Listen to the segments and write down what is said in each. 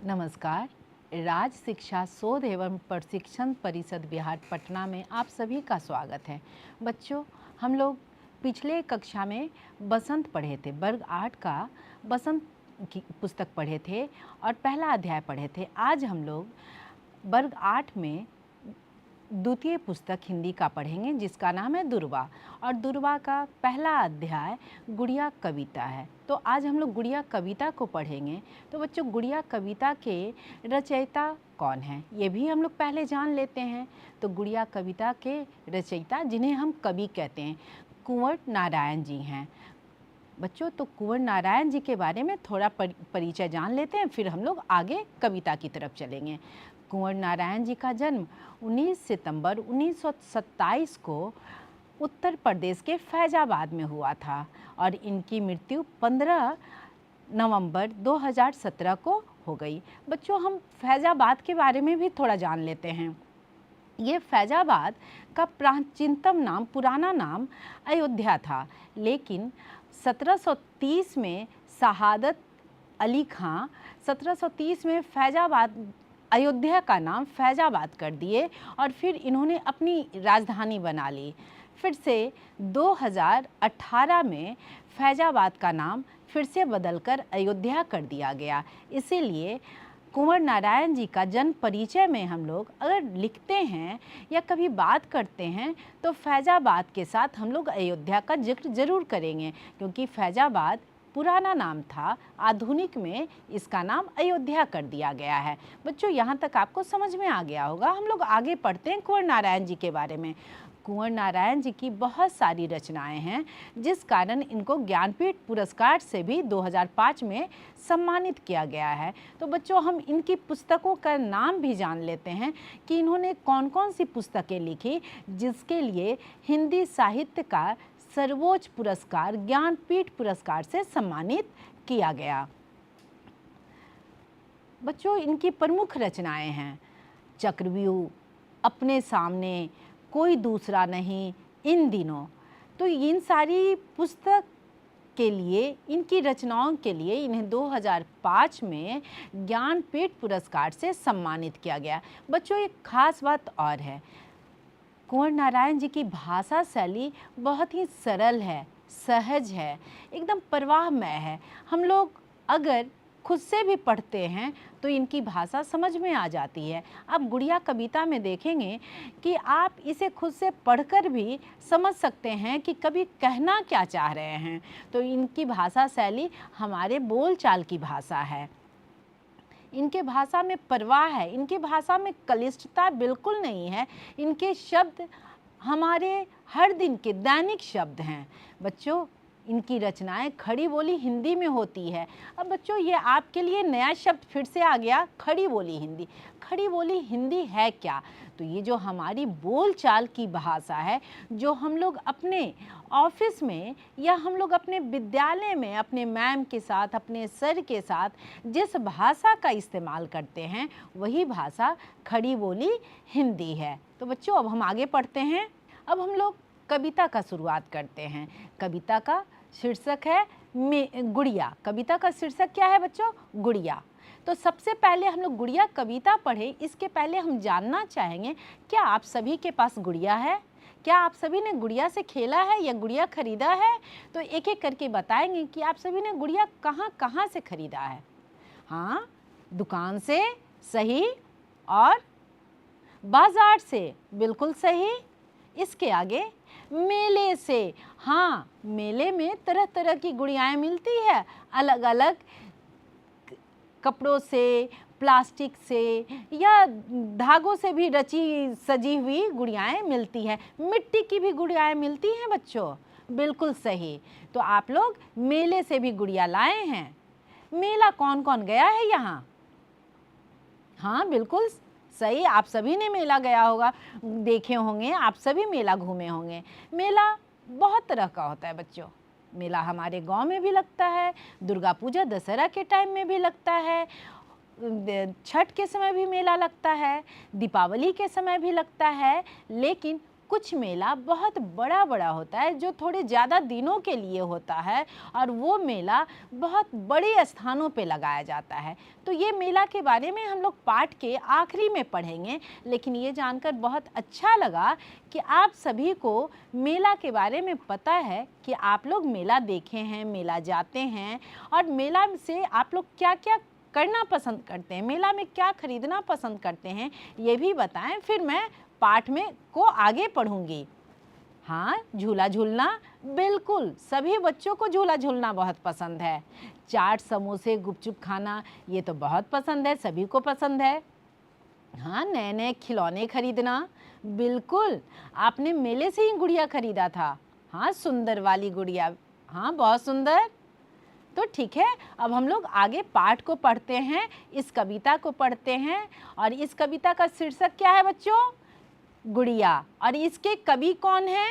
नमस्कार। राज्य शिक्षा शोध एवं प्रशिक्षण परिषद बिहार पटना में आप सभी का स्वागत है। बच्चों, हम लोग पिछले कक्षा में बसंत पढ़े थे, वर्ग 8 का बसंत की पुस्तक पढ़े थे और पहला अध्याय पढ़े थे। आज हम लोग वर्ग 8 में द्वितीय पुस्तक हिंदी का पढ़ेंगे जिसका नाम है दुर्वा, और दुर्वा का पहला अध्याय गुड़िया कविता है। तो आज हम लोग गुड़िया कविता को पढ़ेंगे। तो बच्चों, गुड़िया कविता के रचयिता कौन हैं ये भी हम लोग पहले जान लेते हैं। तो गुड़िया कविता के रचयिता, जिन्हें हम कवि कहते हैं, कुंवर नारायण जी हैं। बच्चों, तो कुंवर नारायण जी के बारे में थोड़ा परिचय जान लेते हैं, फिर हम लोग आगे कविता की तरफ चलेंगे। कुंवर नारायण जी का जन्म 19 सितंबर 1927 को उत्तर प्रदेश के फैजाबाद में हुआ था और इनकी मृत्यु 15 नवंबर 2017 को हो गई। बच्चों, हम फैजाबाद के बारे में भी थोड़ा जान लेते हैं। ये फैजाबाद का प्राचीनतम नाम, पुराना नाम अयोध्या था, लेकिन 1730 में शहादत अली खां 1730 में फैजाबाद, अयोध्या का नाम फैजाबाद कर दिए और फिर इन्होंने अपनी राजधानी बना ली। फिर से 2018 में फैजाबाद का नाम फिर से बदलकर अयोध्या कर दिया गया। इसीलिए कुंवर नारायण जी का जन्म परिचय में हम लोग अगर लिखते हैं या कभी बात करते हैं तो फैजाबाद के साथ हम लोग अयोध्या का जिक्र जरूर करेंगे, क्योंकि फैजाबाद पुराना नाम था, आधुनिक में इसका नाम अयोध्या कर दिया गया है। बच्चों, यहाँ तक आपको समझ में आ गया होगा। हम लोग आगे पढ़ते हैं कुंवर नारायण जी के बारे में। कुंवर नारायण जी की बहुत सारी रचनाएं हैं, जिस कारण इनको ज्ञानपीठ पुरस्कार से भी 2005 में सम्मानित किया गया है। तो बच्चों, हम इनकी पुस्तकों का नाम भी जान लेते हैं कि इन्होंने कौन कौन सी पुस्तकें लिखी, जिसके लिए हिंदी साहित्य का सर्वोच्च पुरस्कार ज्ञानपीठ पुरस्कार से सम्मानित किया गया। बच्चों, इनकी प्रमुख रचनाएं हैं चक्रव्यूह, अपने सामने, कोई दूसरा नहीं, इन दिनों। तो इन सारी पुस्तक के लिए, इनकी रचनाओं के लिए इन्हें 2005 में ज्ञानपीठ पुरस्कार से सम्मानित किया गया। बच्चों, एक खास बात और है, कुंवर नारायण जी की भाषा शैली बहुत ही सरल है, सहज है, एकदम परवाहमय है। हम लोग अगर खुद से भी पढ़ते हैं तो इनकी भाषा समझ में आ जाती है। आप गुड़िया कविता में देखेंगे कि आप इसे खुद से पढ़कर भी समझ सकते हैं कि कवि कहना क्या चाह रहे हैं। तो इनकी भाषा शैली हमारे बोलचाल की भाषा है। इनके भाषा में परवाह है, इनकी भाषा में क्लिष्टता बिल्कुल नहीं है। इनके शब्द हमारे हर दिन के दैनिक शब्द हैं। बच्चों, इनकी रचनाएं खड़ी बोली हिंदी में होती है। अब बच्चों, ये आपके लिए नया शब्द फिर से आ गया, खड़ी बोली हिंदी। खड़ी बोली हिंदी है क्या? तो ये जो हमारी बोलचाल की भाषा है, जो हम लोग अपने ऑफिस में या हम लोग अपने विद्यालय में अपने मैम के साथ, अपने सर के साथ जिस भाषा का इस्तेमाल करते हैं, वही भाषा खड़ी बोली हिंदी है। तो बच्चों, अब हम आगे पढ़ते हैं। अब हम लोग कविता का शुरुआत करते हैं। कविता का शीर्षक है गुड़िया। कविता का शीर्षक क्या है बच्चों? गुड़िया। तो सबसे पहले हम लोग गुड़िया कविता पढ़े, इसके पहले हम जानना चाहेंगे, क्या आप सभी के पास गुड़िया है? क्या आप सभी ने गुड़िया से खेला है या गुड़िया खरीदा है? तो एक एक करके बताएंगे कि आप सभी ने गुड़िया कहाँ कहाँ से खरीदा है। हाँ, दुकान से, सही, और बाजार से, बिल्कुल सही। इसके आगे मेले से, हाँ, मेले में तरह तरह की गुड़ियाएं मिलती है, अलग अलग कपड़ों से, प्लास्टिक से या धागों से भी रची सजी हुई गुड़ियाएं मिलती हैं। मिट्टी की भी गुड़ियाएं मिलती हैं बच्चों, बिल्कुल सही। तो आप लोग मेले से भी गुड़िया लाए हैं। मेला कौन कौन गया है यहाँ? हाँ, बिल्कुल सही, आप सभी ने मेला गया होगा, देखे होंगे, आप सभी मेला घूमे होंगे। मेला बहुत तरह का होता है बच्चों। मेला हमारे गांव में भी लगता है, दुर्गा पूजा दशहरा के टाइम में भी लगता है, छठ के समय भी मेला लगता है, दीपावली के समय भी लगता है, लेकिन कुछ मेला बहुत बड़ा बड़ा होता है जो थोड़े ज़्यादा दिनों के लिए होता है और वो मेला बहुत बड़े स्थानों पे लगाया जाता है। तो ये मेला के बारे में हम लोग पाठ के आखिरी में पढ़ेंगे, लेकिन ये जानकर बहुत अच्छा लगा कि आप सभी को मेला के बारे में पता है कि आप लोग मेला देखे हैं, मेला जाते हैं और मेला से आप लोग क्या क्या करना पसंद करते हैं, मेला में क्या खरीदना पसंद करते हैं, ये भी बताएं। फिर मैं पाठ में को आगे पढ़ूंगी। हाँ, झूला झूलना, बिल्कुल सभी बच्चों को झूला झूलना बहुत पसंद है। चाट, समोसे, गुपचुप खाना ये तो बहुत पसंद है, सभी को पसंद है। हाँ, नए नए खिलौने खरीदना, बिल्कुल आपने मेले से ही गुड़िया खरीदा था। हाँ, सुंदर वाली गुड़िया, हाँ बहुत सुंदर। तो ठीक है, अब हम लोग आगे पाठ को पढ़ते हैं, इस कविता को पढ़ते हैं। और इस कविता का शीर्षक क्या है बच्चों? गुड़िया। और इसके कवि कौन है?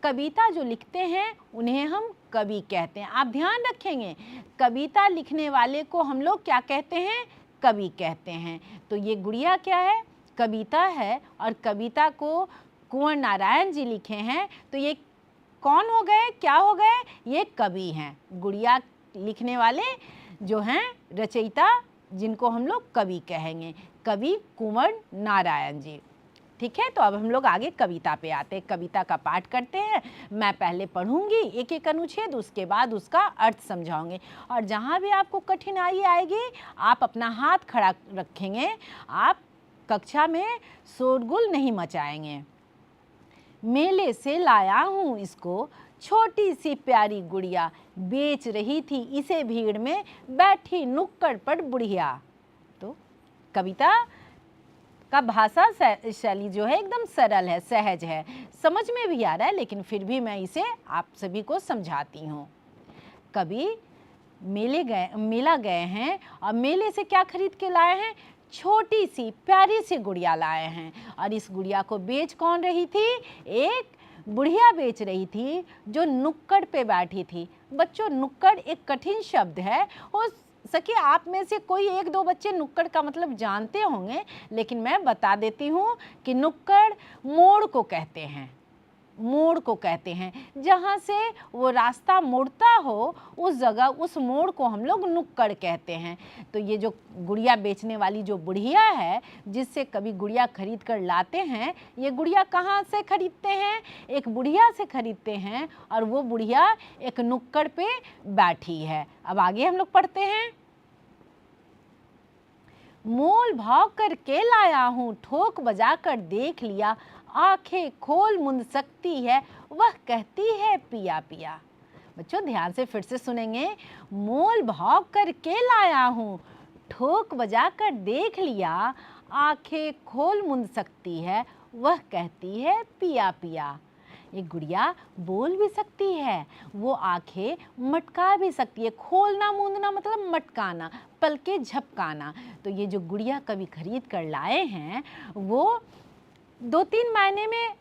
कविता जो लिखते हैं उन्हें हम कवि कहते हैं। आप ध्यान रखेंगे, कविता लिखने वाले को हम लोग क्या कहते हैं? कवि कहते हैं। तो ये गुड़िया क्या है? कविता है। और कविता को कुंवर नारायण जी लिखे हैं। तो ये कौन हो गए, क्या हो गए? ये कवि हैं। गुड़िया लिखने वाले जो हैं रचयिता, जिनको हम लोग कवि कहेंगे, कवि कुंवर नारायण जी। ठीक है, तो अब हम लोग आगे कविता पे आते हैं, कविता का पाठ करते हैं। मैं पहले पढ़ूंगी एक एक अनुच्छेद, उसके बाद उसका अर्थ समझाऊंगी। और जहाँ भी आपको कठिनाई आएगी आप अपना हाथ खड़ा रखेंगे, आप कक्षा में शोरगुल नहीं मचाएंगे। मेले से लाया हूँ इसको, छोटी सी प्यारी गुड़िया, बेच रही थी इसे भीड़ में बैठी नुक्कड़ पर बुढ़िया। तो कविता का भाषा शैली जो है एकदम सरल है, सहज है, समझ में भी आ रहा है, लेकिन फिर भी मैं इसे आप सभी को समझाती हूँ। कवि मेला गए हैं और मेले से क्या खरीद के लाए हैं? छोटी सी प्यारी सी गुड़िया लाए हैं। और इस गुड़िया को बेच कौन रही थी? एक बुढ़िया बेच रही थी जो नुक्कड़ पे बैठी थी। बच्चों, नुक्कड़ एक कठिन शब्द है। हो सके आप में से कोई एक दो बच्चे नुक्कड़ का मतलब जानते होंगे, लेकिन मैं बता देती हूँ कि नुक्कड़ मोड़ को कहते हैं। मोड़ को कहते हैं, जहाँ से वो रास्ता मुड़ता हो उस जगह, उस मोड़ को हम लोग नुक्कड़ कहते हैं। तो ये जो गुड़िया बेचने वाली जो बुढ़िया है, जिससे कभी गुड़िया खरीद कर लाते हैं, ये गुड़िया कहाँ से खरीदते हैं? एक बुढ़िया से खरीदते हैं। और वो बुढ़िया एक नुक्कड़ पे बैठी है। अब आगे हम लोग पढ़ते हैं। मोल भाव करके लाया हूँ, ठोक बजा कर देख लिया, आंखें खोल मुंद सकती है, वह कहती है पिया पिया। बच्चों ध्यान से फिर से सुनेंगे। मोल भाव करके लाया हूँ, ठोक बजा कर देख लिया, आंखें खोल मुंद सकती है, वह कहती है पिया पिया। ये गुड़िया बोल भी सकती है, वो आंखें मटका भी सकती है। खोलना मूंदना मतलब मटकाना, पलके झपकाना। तो ये जो गुड़िया कभी खरीद कर लाए हैं वो दो तीन मायने में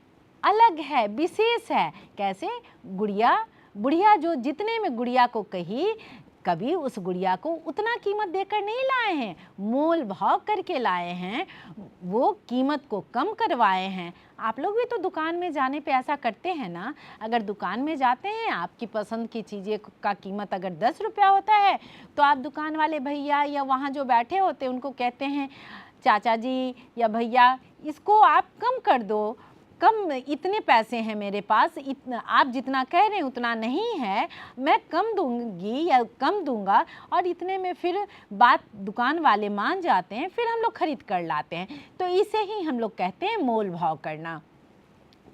अलग है, विशेष है। कैसे? बुढ़िया जो जितने में गुड़िया को कही, कभी उस गुड़िया को उतना कीमत देकर नहीं लाए हैं, मोल भाव करके लाए हैं, वो कीमत को कम करवाए हैं। आप लोग भी तो दुकान में जाने पे ऐसा करते हैं ना। अगर दुकान में जाते हैं, आपकी पसंद की चीज़ें का कीमत अगर 10 रुपया होता है, तो आप दुकान वाले भैया या वहाँ जो बैठे होते हैं उनको कहते हैं, चाचा जी या भैया इसको आप कम कर दो, कम इतने पैसे हैं मेरे पास, इतना आप जितना कह रहे हैं उतना नहीं है, मैं कम दूंगी या कम दूंगा। और इतने में फिर बात दुकान वाले मान जाते हैं, फिर हम लोग खरीद कर लाते हैं। तो इसे ही हम लोग कहते हैं मोल भाव करना।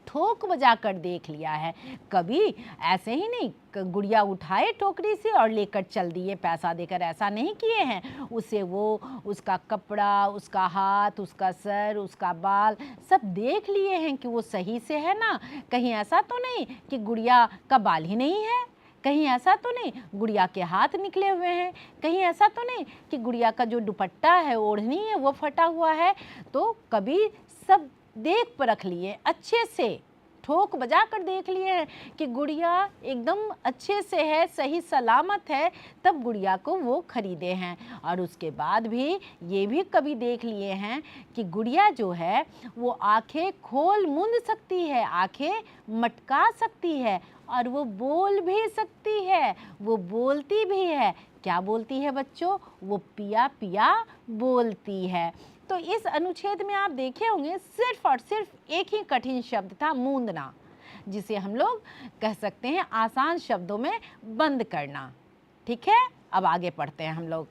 ठोक बजा कर देख लिया है, कभी ऐसे ही नहीं गुड़िया उठाए टोकरी से और लेकर चल दिए पैसा देकर, ऐसा नहीं किए हैं। उसे वो उसका कपड़ा, उसका हाथ, उसका सर, उसका बाल सब देख लिए हैं कि वो सही से है ना। कहीं ऐसा तो नहीं कि गुड़िया का बाल ही नहीं है, कहीं ऐसा तो नहीं गुड़िया के हाथ निकले हुए हैं, कहीं ऐसा तो नहीं कि गुड़िया का जो दुपट्टा है, ओढ़नी है, वो फटा हुआ है। तो कभी सब देख परख लिए अच्छे से, ठोक बजा कर देख लिए हैं कि गुड़िया एकदम अच्छे से है, सही सलामत है, तब गुड़िया को वो खरीदे हैं। और उसके बाद भी ये भी कभी देख लिए हैं कि गुड़िया जो है वो आंखें खोल मूंद सकती है, आंखें मटका सकती है और वो बोल भी सकती है, वो बोलती भी है। क्या बोलती है बच्चों? वो पिया पिया बोलती है। तो इस अनुच्छेद में आप देखे होंगे सिर्फ और सिर्फ एक ही कठिन शब्द था, मूंदना, जिसे हम लोग कह सकते हैं आसान शब्दों में बंद करना। ठीक है, अब आगे पढ़ते हैं हम लोग।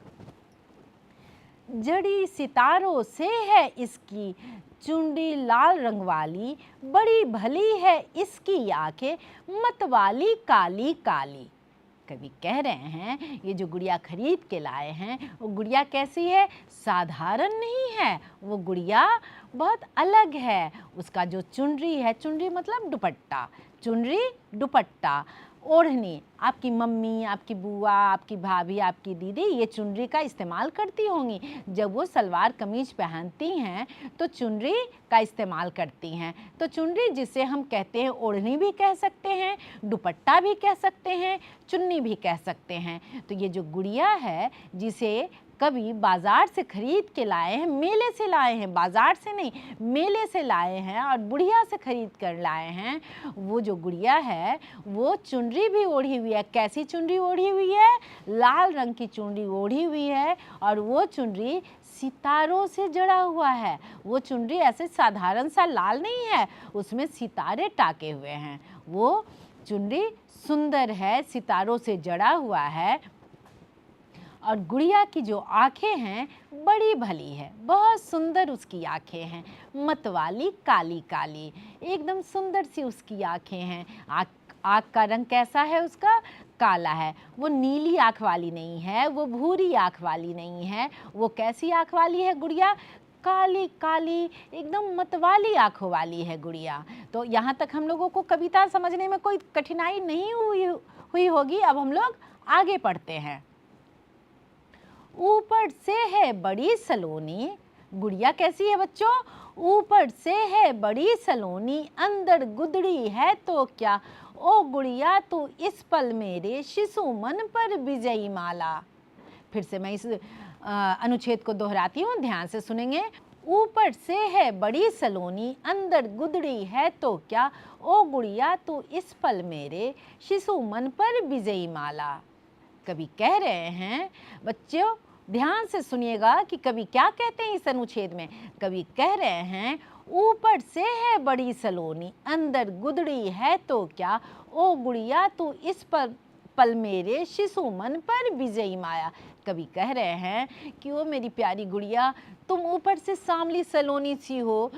जड़ी सितारों से है इसकी चुंडी लाल रंग वाली, बड़ी भली है इसकी आंखें मतवाली काली काली। कवि कह रहे हैं ये जो गुड़िया खरीद के लाए हैं वो गुड़िया कैसी है? साधारण नहीं है, वो गुड़िया बहुत अलग है। उसका जो चुनरी है, चुनरी मतलब दुपट्टा, चुनरी दुपट्टा, ओढ़नी, आपकी मम्मी, आपकी बुआ, आपकी भाभी, आपकी दीदी ये चुनरी का इस्तेमाल करती होंगी। जब वो सलवार कमीज पहनती हैं तो चुनरी का इस्तेमाल करती हैं। तो चुनरी जिसे हम कहते हैं, ओढ़नी भी कह सकते हैं, दुपट्टा भी कह सकते हैं, चुन्नी भी कह सकते हैं। तो ये जो गुड़िया है जिसे कभी बाज़ार से खरीद के लाए हैं, मेले से लाए हैं, बाज़ार से नहीं मेले से लाए हैं और बुढ़िया से खरीद कर लाए हैं, वो जो गुड़िया है वो चुनरी भी ओढ़ी हुई है। कैसी चुनरी ओढ़ी हुई है? लाल रंग की चुनरी ओढ़ी हुई है और वो चुनरी सितारों से जड़ा हुआ है। वो चुनरी ऐसे साधारण सा लाल नहीं है, उसमें सितारे टाके हुए हैं। वो चुनरी सुंदर है, सितारों से जड़ा हुआ है। और गुड़िया की जो आंखें हैं बड़ी भली है, बहुत सुंदर उसकी आंखें हैं, मतवाली काली काली, एकदम सुंदर सी उसकी आंखें हैं। आँख का रंग कैसा है उसका? काला है। वो नीली आँख वाली नहीं है, वो भूरी आँख वाली नहीं है। वो कैसी आँख वाली है गुड़िया? काली काली, एकदम मतवाली आँखों वाली है गुड़िया। तो यहाँ तक हम लोगों को कविता समझने में कोई कठिनाई नहीं हुई होगी। अब हम लोग आगे पढ़ते हैं। ऊपर से है बड़ी सलोनी, गुड़िया कैसी है बच्चों? ऊपर से है बड़ी सलोनी, अंदर गुदड़ी है तो क्या, ओ गुड़िया तू इस पल मेरे शिशु मन पर विजयी माला। फिर से मैं इस अनुच्छेद को दोहराती हूँ, ध्यान से सुनेंगे। ऊपर से है बड़ी सलोनी, अंदर गुदड़ी है तो क्या, ओ गुड़िया तू इस पल मेरे शिशु मन पर विजयी माला। कवि कह रहे हैं, बच्चों ध्यान से सुनिएगा कि कवि क्या कहते हैं इस अनुच्छेद में। कवि कह रहे हैं ऊपर से है बड़ी सलोनी, अंदर गुदड़ी है तो क्या, ओ गुड़िया तू इस पल मेरे शिशु मन पर विजयी माया। कवि कह रहे हैं कि ओ मेरी प्यारी गुड़िया, तुम ऊपर से सांवली सलोनी सी हो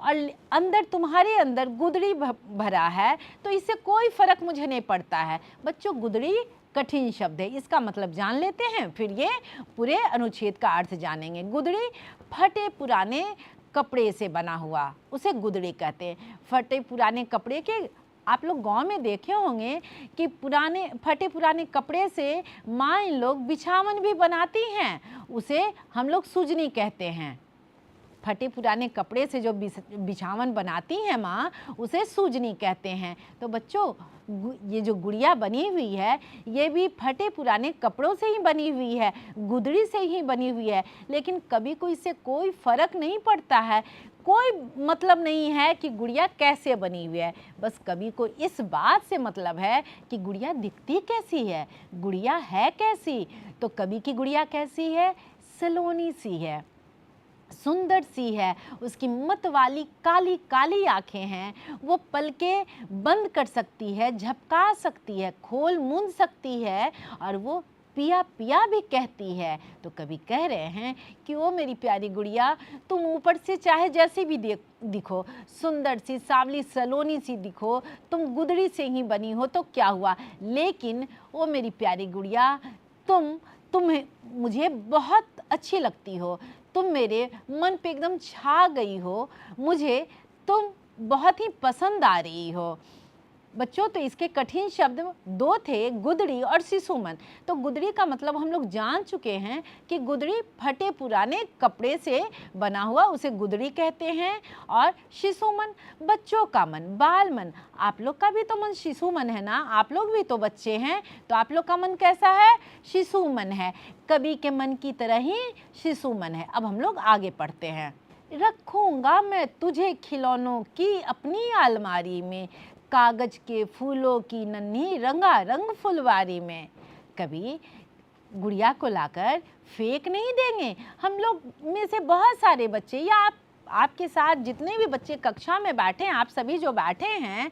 और अंदर तुम्हारे अंदर गुदड़ी भरा है, तो इससे कोई फर्क मुझे नहीं पड़ता है। बच्चों गुदड़ी कठिन शब्द है, इसका मतलब जान लेते हैं, फिर ये पूरे अनुच्छेद का अर्थ जानेंगे। गुदड़ी फटे पुराने कपड़े से बना हुआ, उसे गुदड़ी कहते हैं। फटे पुराने कपड़े के आप लोग गांव में देखे होंगे कि पुराने फटे पुराने कपड़े से माँ इन लोग बिछावन भी बनाती हैं, उसे हम लोग सूजनी कहते हैं। फटे पुराने कपड़े से जो बिछावन बनाती हैं माँ, उसे सूजनी कहते हैं। तो बच्चों ये जो गुड़िया बनी हुई है ये भी फटे पुराने कपड़ों से ही बनी हुई है, गुदड़ी से ही बनी हुई है, लेकिन कभी को इससे कोई फर्क नहीं पड़ता है। कोई मतलब नहीं है कि गुड़िया कैसे बनी हुई है, बस कवि को इस बात से मतलब है कि गुड़िया दिखती कैसी है, गुड़िया है कैसी। तो कवि की गुड़िया कैसी है? सलोनी सी है, सुंदर सी है, उसकी मत वाली काली काली आंखें हैं, वो पलकें बंद कर सकती है, झपका सकती है, खोल मूंद सकती है और वो पिया पिया भी कहती है। तो कवि कह रहे हैं कि ओ मेरी प्यारी गुड़िया, तुम ऊपर से चाहे जैसे भी दिखो, सुंदर सी सांवली सलोनी सी दिखो, तुम गुदड़ी से ही बनी हो तो क्या हुआ, लेकिन ओ मेरी प्यारी गुड़िया, तुम्हें मुझे बहुत अच्छी लगती हो, तुम मेरे मन पे एकदम छा गई हो, मुझे तुम बहुत ही पसंद आ रही हो। बच्चों तो इसके कठिन शब्द दो थे, गुदड़ी और शिशुमन। तो गुदड़ी का मतलब हम लोग जान चुके हैं कि गुदड़ी फटे पुराने कपड़े से बना हुआ, उसे गुदड़ी कहते हैं। और शिशुमन बच्चों का मन, बाल मन। आप लोग का भी तो मन शिशुमन है ना, आप लोग भी तो बच्चे हैं, तो आप लोग का मन कैसा है? शिशुमन है। कवि के मन की तरह ही शिशुमन है। अब हम लोग आगे पढ़ते हैं। रखूंगा मैं तुझे खिलौनों की अपनी अलमारी में, कागज के फूलों की नन्ही रंगारंग फुलवारी में। कभी गुड़िया को लाकर फेंक नहीं देंगे। हम लोग में से बहुत सारे बच्चे, या आपके साथ जितने भी बच्चे कक्षा में बैठे हैं, आप सभी जो बैठे हैं,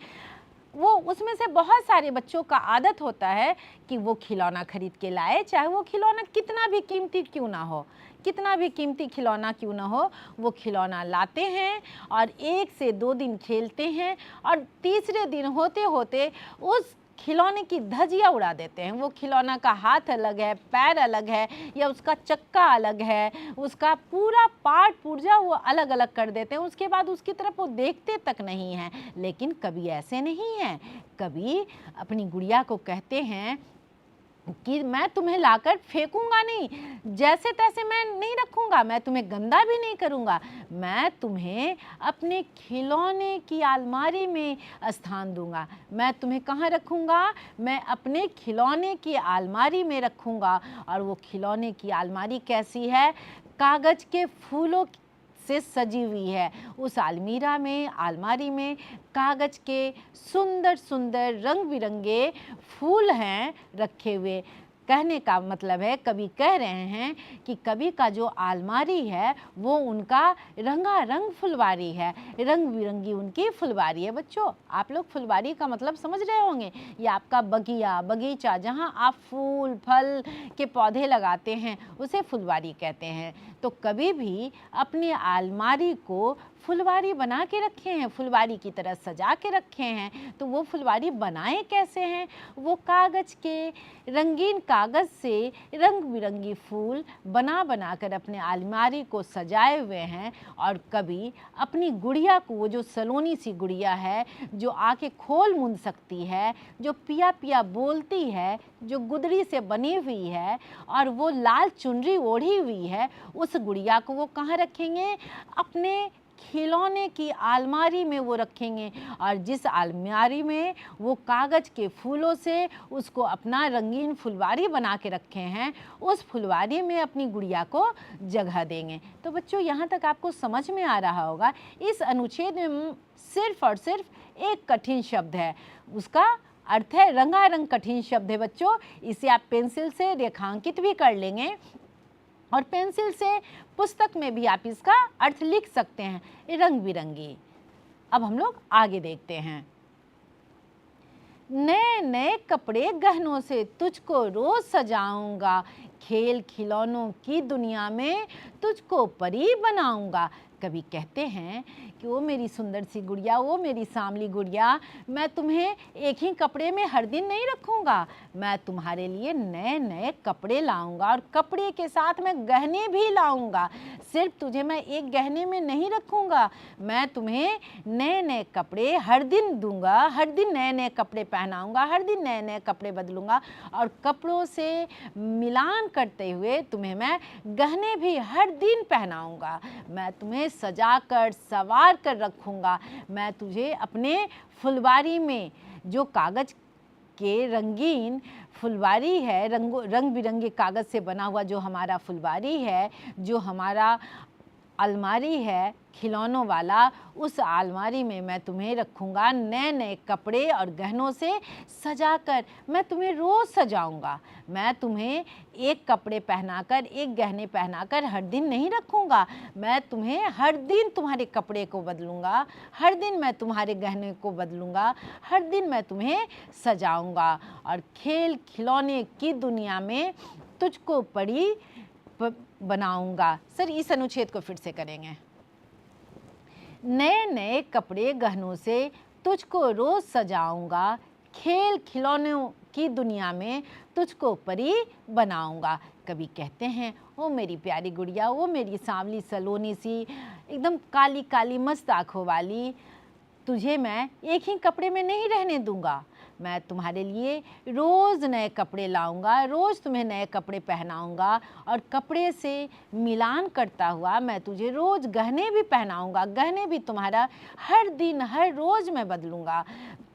वो उसमें से बहुत सारे बच्चों का आदत होता है कि वो खिलौना खरीद के लाए, चाहे वो खिलौना कितना भी कीमती क्यों ना हो, कितना भी कीमती खिलौना क्यों ना हो, वो खिलौना लाते हैं और 1 से 2 दिन खेलते हैं और तीसरे दिन होते होते उस खिलौने की धजिया उड़ा देते हैं। वो खिलौना का हाथ अलग है, पैर अलग है, या उसका चक्का अलग है, उसका पूरा पार्ट पुर्जा वो अलग अलग कर देते हैं। उसके बाद उसकी तरफ वो देखते तक नहीं हैं। लेकिन कभी ऐसे नहीं है, कभी अपनी गुड़िया को कहते हैं कि मैं तुम्हें लाकर फेंकूंगा नहीं, जैसे तैसे मैं नहीं रखूंगा, मैं तुम्हें गंदा भी नहीं करूंगा, मैं तुम्हें अपने खिलौने की अलमारी में स्थान दूंगा। मैं तुम्हें कहाँ रखूंगा? मैं अपने खिलौने की अलमारी में रखूंगा। और वो खिलौने की अलमारी कैसी है? कागज के फूलों से सजी हुई है। उस अलमारी में कागज के सुंदर सुंदर रंग बिरंगे फूल हैं रखे हुए। कहने का मतलब है, कवि कह रहे हैं कि कवि का जो अलमारी है वो उनका रंगारंग फुलवारी है, रंग बिरंगी उनकी फुलवारी है। बच्चों, आप लोग फुलवारी का मतलब समझ रहे होंगे। ये आपका बगीचा जहाँ आप फूल फल के पौधे लगाते हैं उसे फुलवारी कहते हैं। तो कभी भी अपनी अलमारी को फुलवारी बना के रखे हैं, फुलवारी की तरह सजा के रखे हैं। तो वो फुलवारी बनाए कैसे हैं? वो कागज के, रंगीन कागज से रंग बिरंगी फूल बना बना कर अपने अलमारी को सजाए हुए हैं। और कभी अपनी गुड़िया को, वो जो सलोनी सी गुड़िया है, जो आके खोल मूंद सकती है, जो पिया पिया बोलती है, जो गुदड़ी से बनी हुई है और वो लाल चुनरी ओढ़ी हुई है, उस गुड़िया को वो कहाँ रखेंगे? अपने खिलौने की अलमारी में वो रखेंगे। और जिस अलमारी में वो कागज के फूलों से उसको अपना रंगीन फुलवारी बना के रखे हैं, उस फुलवारी में अपनी गुड़िया को जगह देंगे। तो बच्चों, यहाँ तक आपको समझ में आ रहा होगा। इस अनुच्छेद में सिर्फ और सिर्फ एक कठिन शब्द है, उसका अर्थ है रंगारंग कठिन शब्द है। बच्चों, इसे आप पेंसिल से रेखांकित भी कर लेंगे और पेंसिल से पुस्तक में भी आप इसका अर्थ लिख सकते हैं, रंग बिरंगी। अब हम लोग आगे देखते हैं। नए नए कपड़े गहनों से तुझको रोज सजाऊंगा, खेल खिलौनों की दुनिया में तुझको परी बनाऊंगा। कभी कहते हैं कि वो मेरी सुंदर सी गुड़िया, वो मेरी सांवली गुड़िया, मैं तुम्हें एक ही कपड़े में हर दिन नहीं रखूँगा, मैं तुम्हारे लिए नए नए कपड़े लाऊंगा और कपड़े के साथ मैं गहने भी लाऊंगा। सिर्फ तुझे मैं एक गहने में नहीं रखूँगा, मैं तुम्हें नए नए कपड़े हर दिन दूंगा, हर दिन नए नए कपड़े पहनाऊंगा, हर दिन नए नए कपड़े बदलूंगा और कपड़ों से मिलान करते हुए तुम्हें मैं गहने भी हर दिन पहनाऊंगा। मैं तुम्हें सजा कर संवार कर रखूंगा। मैं तुझे अपने फुलवारी में, जो कागज के रंगीन फुलवारी है, रंग बिरंगे कागज से बना हुआ जो हमारा फुलवारी है, जो हमारा अलमारी है खिलौनों वाला, उस अलमारी में मैं तुम्हें रखूँगा नए नए कपड़े और गहनों से सजाकर। मैं तुम्हें रोज़ सजाऊँगा, मैं तुम्हें एक कपड़े पहनाकर, एक गहने पहनाकर हर दिन नहीं रखूँगा, मैं तुम्हें हर दिन तुम्हारे कपड़े को बदलूँगा, हर दिन मैं तुम्हारे गहने को बदलूँगा, हर दिन मैं तुम्हें सजाऊँगा और खेल खिलौने की दुनिया में तुझको परी बनाऊंगा। सर, इस अनुच्छेद को फिर से करेंगे। नए नए कपड़े गहनों से तुझको रोज सजाऊंगा, खेल खिलौनों की दुनिया में तुझको परी बनाऊंगा। कभी कहते हैं, ओ मेरी प्यारी गुड़िया, वो मेरी सांवली सलोनी सी, एकदम काली काली मस्त आँखों वाली, तुझे मैं एक ही कपड़े में नहीं रहने दूंगा। मैं तुम्हारे लिए रोज़ नए कपड़े लाऊंगा, रोज़ तुम्हें नए कपड़े पहनाऊंगा और कपड़े से मिलान करता हुआ मैं तुझे रोज़ गहने भी पहनाऊंगा, गहने भी तुम्हारा हर दिन हर रोज़ मैं बदलूंगा।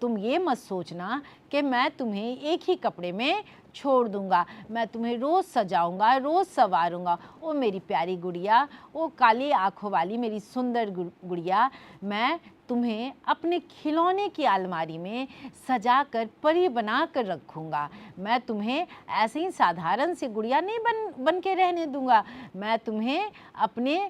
तुम ये मत सोचना कि मैं तुम्हें एक ही कपड़े में छोड़ दूंगा। मैं तुम्हें रोज़ सजाऊंगा, रोज़ संवारूंगा। ओ मेरी प्यारी गुड़िया, ओ काली आँखों वाली मेरी सुंदर गुड़िया, मैं तुम्हें अपने खिलौने की अलमारी में सजा कर परी बना कर रखूँगा। मैं तुम्हें ऐसे ही साधारण सी गुड़िया नहीं बन के रहने दूँगा। मैं तुम्हें अपने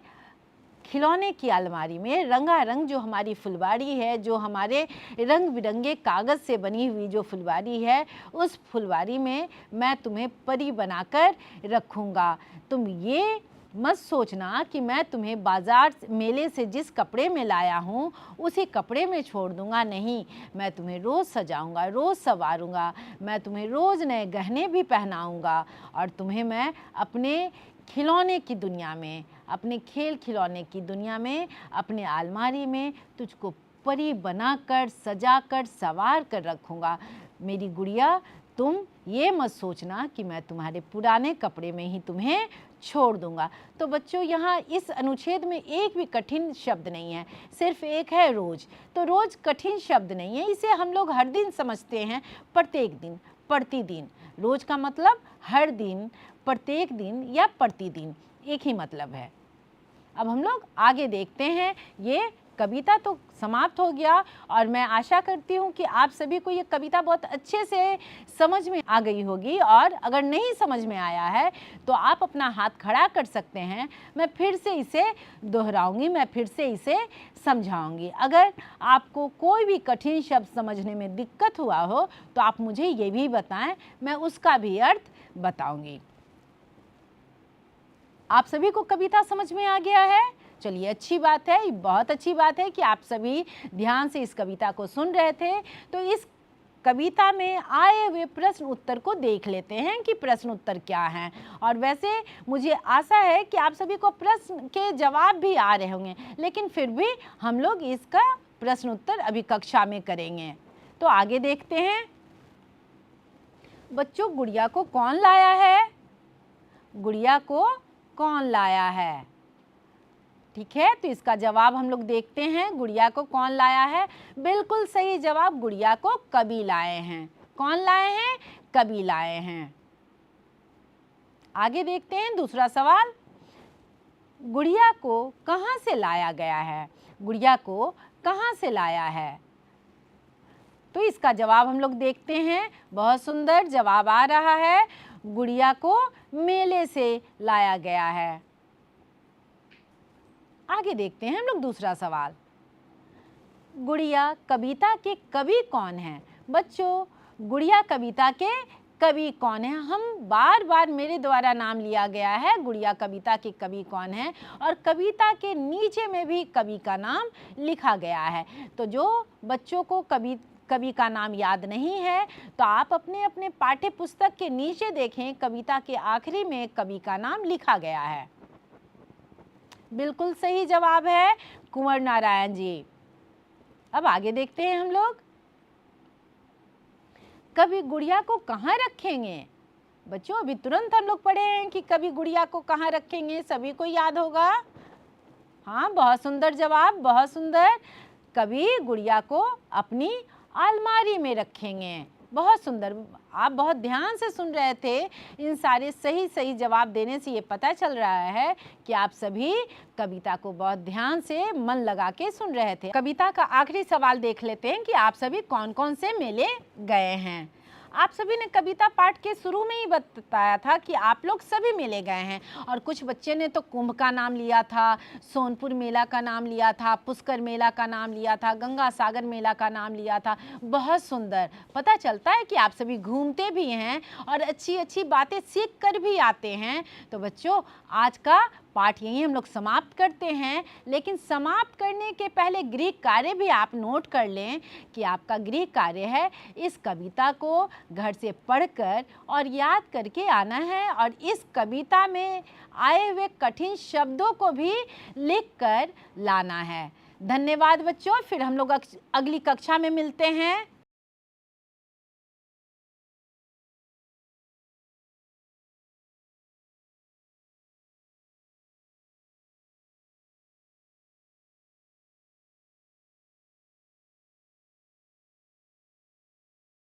खिलौने की अलमारी में रंगारंग जो हमारी फुलवाड़ी है, जो हमारे रंग बिरंगे कागज़ से बनी हुई जो फुलवाड़ी है, उस फुलवाड़ी में मैं तुम्हें परी बनाकर रखूँगा। तुम ये मत सोचना कि मैं तुम्हें बाज़ार मेले से जिस कपड़े में लाया हूँ उसी कपड़े में छोड़ दूँगा। नहीं, मैं तुम्हें रोज़ सजाऊँगा, रोज़ संवारूँगा, मैं तुम्हें रोज़ नए गहने भी पहनाऊँगा और तुम्हें मैं अपने खिलौने की दुनिया में, अपने खेल खिलौने की दुनिया में, अपने अलमारी में तुझको परी बनाकर सजाकर संवार कर रखूँगा। मेरी गुड़िया, तुम ये मत सोचना कि मैं तुम्हारे पुराने कपड़े में ही तुम्हें छोड़ दूंगा। तो बच्चों, यहाँ इस अनुच्छेद में एक भी कठिन शब्द नहीं है, सिर्फ एक है रोज़। तो रोज़ कठिन शब्द नहीं है, इसे हम लोग हर दिन समझते हैं, प्रत्येक दिन, प्रतिदिन। रोज़ का मतलब हर दिन, प्रत्येक दिन या प्रतिदिन, एक ही मतलब है। अब हम लोग आगे देखते हैं। ये कविता तो समाप्त हो गया और मैं आशा करती हूँ कि आप सभी को ये कविता बहुत अच्छे से समझ में आ गई होगी। और अगर नहीं समझ में आया है तो आप अपना हाथ खड़ा कर सकते हैं, मैं फिर से इसे दोहराऊंगी, मैं फिर से इसे समझाऊंगी। अगर आपको कोई भी कठिन शब्द समझने में दिक्कत हुआ हो तो आप मुझे ये भी बताएं, मैं उसका भी अर्थ बताऊंगी। आप सभी को कविता समझ में आ गया है? चलिए, अच्छी बात है, बहुत अच्छी बात है कि आप सभी ध्यान से इस कविता को सुन रहे थे। तो इस कविता में आए हुए प्रश्न उत्तर को देख लेते हैं कि प्रश्न उत्तर क्या हैं। और वैसे मुझे आशा है कि आप सभी को प्रश्न के जवाब भी आ रहे होंगे, लेकिन फिर भी हम लोग इसका प्रश्न उत्तर अभी कक्षा में करेंगे। तो आगे देखते हैं। बच्चों, गुड़िया को कौन लाया है? गुड़िया को कौन लाया है? ठीक है, तो इसका जवाब हम लोग देखते हैं। गुड़िया को कौन लाया है? बिल्कुल सही जवाब, गुड़िया को कवि लाए हैं। कौन लाए हैं? कवि लाए हैं। आगे देखते हैं दूसरा सवाल। गुड़िया को कहाँ से लाया गया है? गुड़िया को कहाँ से लाया है? तो इसका जवाब हम लोग देखते हैं। बहुत सुंदर जवाब आ रहा है, गुड़िया को मेले से लाया गया है। आगे देखते हैं हम लोग दूसरा सवाल। गुड़िया कविता के कवि कौन हैं? बच्चों, गुड़िया कविता के कवि कौन है? हम बार बार मेरे द्वारा नाम लिया गया है, गुड़िया कविता के कवि कौन है, और कविता के नीचे में भी कवि का नाम लिखा गया है। तो जो बच्चों को कवि का नाम याद नहीं है तो आप अपने अपने पाठ्य पुस्तक के नीचे देखें, कविता के आखिरी में कवि का नाम लिखा गया है। बिल्कुल सही जवाब है कुंवर नारायण जी। अब आगे देखते हैं हम लोग। कवि गुड़िया को कहाँ रखेंगे? बच्चों, अभी तुरंत हम लोग पढ़े हैं कि कवि गुड़िया को कहाँ रखेंगे, सभी को याद होगा। हाँ, बहुत सुंदर जवाब, बहुत सुंदर। कवि गुड़िया को अपनी अलमारी में रखेंगे। बहुत सुंदर, आप बहुत ध्यान से सुन रहे थे। इन सारे सही सही जवाब देने से ये पता चल रहा है कि आप सभी कविता को बहुत ध्यान से मन लगा के सुन रहे थे। कविता का आखिरी सवाल देख लेते हैं कि आप सभी कौन कौन से मेले गए हैं। आप सभी ने कविता पाठ के शुरू में ही बताया था कि आप लोग सभी मेले गए हैं, और कुछ बच्चे ने तो कुंभ का नाम लिया था, सोनपुर मेला का नाम लिया था, पुष्कर मेला का नाम लिया था, गंगा सागर मेला का नाम लिया था। बहुत सुंदर, पता चलता है कि आप सभी घूमते भी हैं और अच्छी अच्छी बातें सीख कर भी आते हैं। तो बच्चों, आज का पाठ यहीं हम लोग समाप्त करते हैं, लेकिन समाप्त करने के पहले गृह कार्य भी आप नोट कर लें कि आपका गृह कार्य है इस कविता को घर से पढ़कर और याद करके आना है, और इस कविता में आए हुए कठिन शब्दों को भी लिख कर लाना है। धन्यवाद बच्चों, फिर हम लोग अगली कक्षा में मिलते हैं।